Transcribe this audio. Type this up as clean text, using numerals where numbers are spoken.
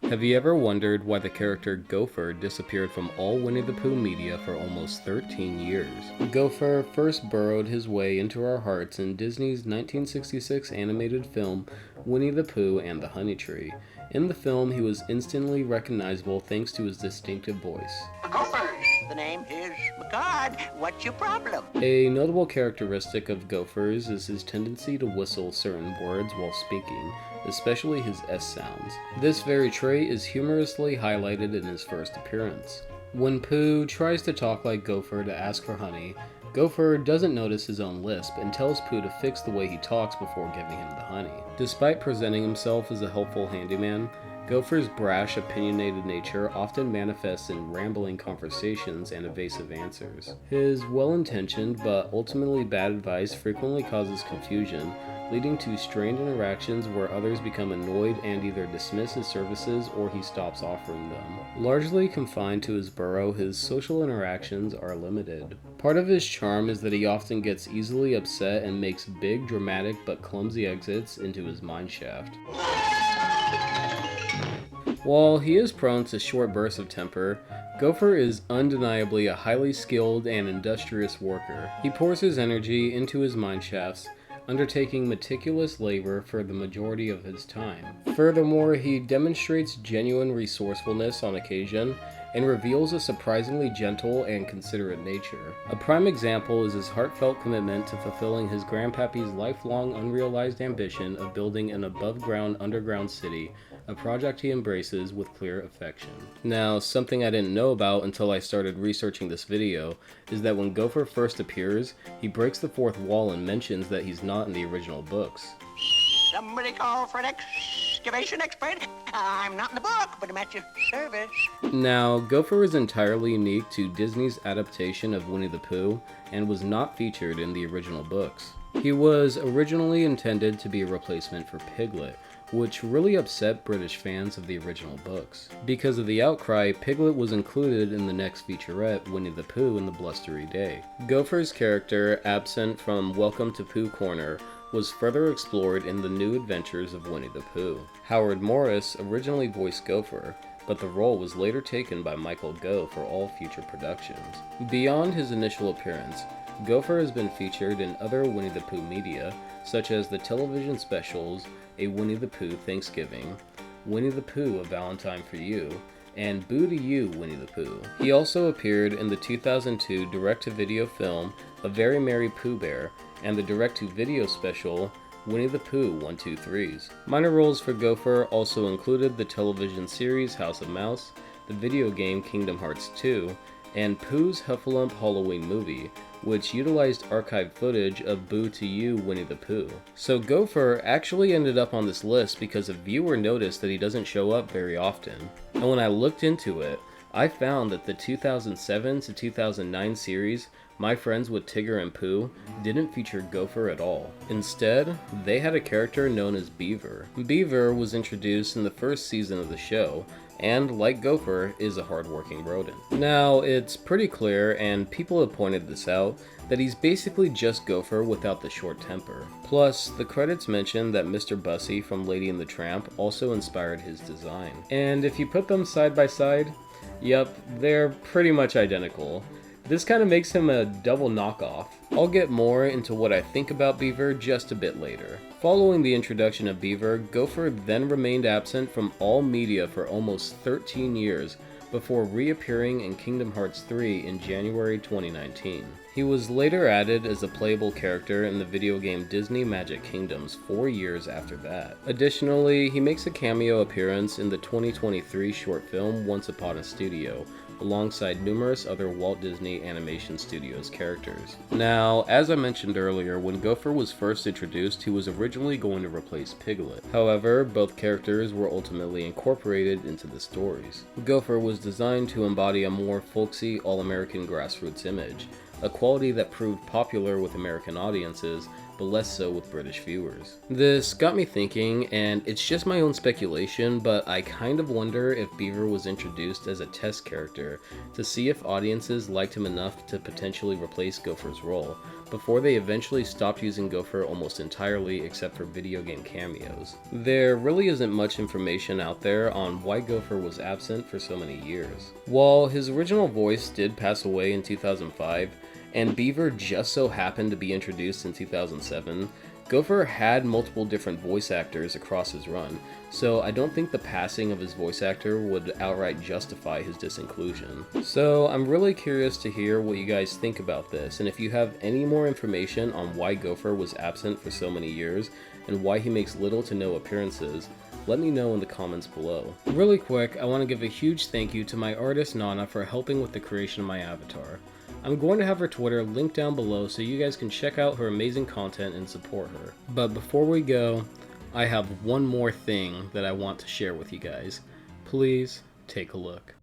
Have you ever wondered why the character Gopher disappeared from all Winnie the Pooh media for almost 13 years? Gopher first burrowed his way into our hearts in Disney's 1966 animated film Winnie the Pooh and the Honey Tree. In the film, he was instantly recognizable thanks to his distinctive voice. Gophers! The name is God. What's your problem? A notable characteristic of Gophers is his tendency to whistle certain words while speaking, especially his S sounds. This very trait is humorously highlighted in his first appearance. When Pooh tries to talk like Gopher to ask for honey, Gopher doesn't notice his own lisp and tells Pooh to fix the way he talks before giving him the honey. Despite presenting himself as a helpful handyman, Gopher's brash, opinionated nature often manifests in rambling conversations and evasive answers. His well-intentioned but ultimately bad advice frequently causes confusion, leading to strained interactions where others become annoyed and either dismiss his services or he stops offering them. Largely confined to his burrow, his social interactions are limited. Part of his charm is that he often gets easily upset and makes big, dramatic but clumsy exits into his mineshaft. While he is prone to short bursts of temper, Gopher is undeniably a highly skilled and industrious worker. He pours his energy into his mineshafts, undertaking meticulous labor for the majority of his time. Furthermore, he demonstrates genuine resourcefulness on occasion and reveals a surprisingly gentle and considerate nature. A prime example is his heartfelt commitment to fulfilling his grandpappy's lifelong unrealized ambition of building an above-ground underground city, a project he embraces with clear affection. Now, something I didn't know about until I started researching this video is that when Gopher first appears, he breaks the fourth wall and mentions that he's not in the original books. Somebody call for an excavation expert. I'm not in the book, but I'm at your service. Now, Gopher is entirely unique to Disney's adaptation of Winnie the Pooh and was not featured in the original books. He was originally intended to be a replacement for Piglet, which really upset British fans of the original books. Because of the outcry, Piglet was included in the next featurette, Winnie the Pooh and the Blustery Day. Gopher's character, absent from Welcome to Pooh Corner, was further explored in the New Adventures of Winnie the Pooh. Howard Morris originally voiced Gopher, but the role was later taken by Michael Gough for all future productions. Beyond his initial appearance, Gopher has been featured in other Winnie the Pooh media, such as the television specials A Winnie the Pooh Thanksgiving, Winnie the Pooh A Valentine for You, and Boo to You, Winnie the Pooh. He also appeared in the 2002 direct-to-video film A Very Merry Pooh Bear and the direct-to-video special Winnie the Pooh 123s. Minor roles for Gopher also included the television series House of Mouse, the video game Kingdom Hearts 2, and Pooh's Huffalump Halloween movie, which utilized archived footage of Boo to You, Winnie the Pooh. So Gopher actually ended up on this list because a viewer noticed that he doesn't show up very often. And when I looked into it, I found that the 2007 to 2009 series My Friends with Tigger and Pooh didn't feature Gopher at all. Instead, they had a character known as Beaver. Beaver was introduced in the first season of the show, and like Gopher, is a hardworking rodent. Now, it's pretty clear, and people have pointed this out, that he's basically just Gopher without the short temper. Plus, the credits mention that Mr. Bussy from Lady and the Tramp also inspired his design. And if you put them side by side, yep, they're pretty much identical. This kind of makes him a double knockoff. I'll get more into what I think about Beaver just a bit later. Following the introduction of Beaver, Gopher then remained absent from all media for almost 13 years before reappearing in Kingdom Hearts 3 in January 2019. He was later added as a playable character in the video game Disney Magic Kingdoms 4 years after that. Additionally, he makes a cameo appearance in the 2023 short film Once Upon a Studio, alongside numerous other Walt Disney Animation Studios characters. Now, as I mentioned earlier, when Gopher was first introduced, he was originally going to replace Piglet. However, both characters were ultimately incorporated into the stories. Gopher was designed to embody a more folksy, all-American grassroots image, a quality that proved popular with American audiences, but less so with British viewers. This got me thinking, and it's just my own speculation, but I kind of wonder if Beaver was introduced as a test character to see if audiences liked him enough to potentially replace Gopher's role, before they eventually stopped using Gopher almost entirely except for video game cameos. There really isn't much information out there on why Gopher was absent for so many years. While his original voice did pass away in 2005, and Beaver just so happened to be introduced in 2007, Gopher had multiple different voice actors across his run, so I don't think the passing of his voice actor would outright justify his disinclusion. So I'm really curious to hear what you guys think about this, and if you have any more information on why Gopher was absent for so many years, and why he makes little to no appearances, let me know in the comments below. Really quick, I want to give a huge thank you to my artist Nana for helping with the creation of my avatar. I'm going to have her Twitter linked down below so you guys can check out her amazing content and support her. But before we go, I have one more thing that I want to share with you guys. Please take a look.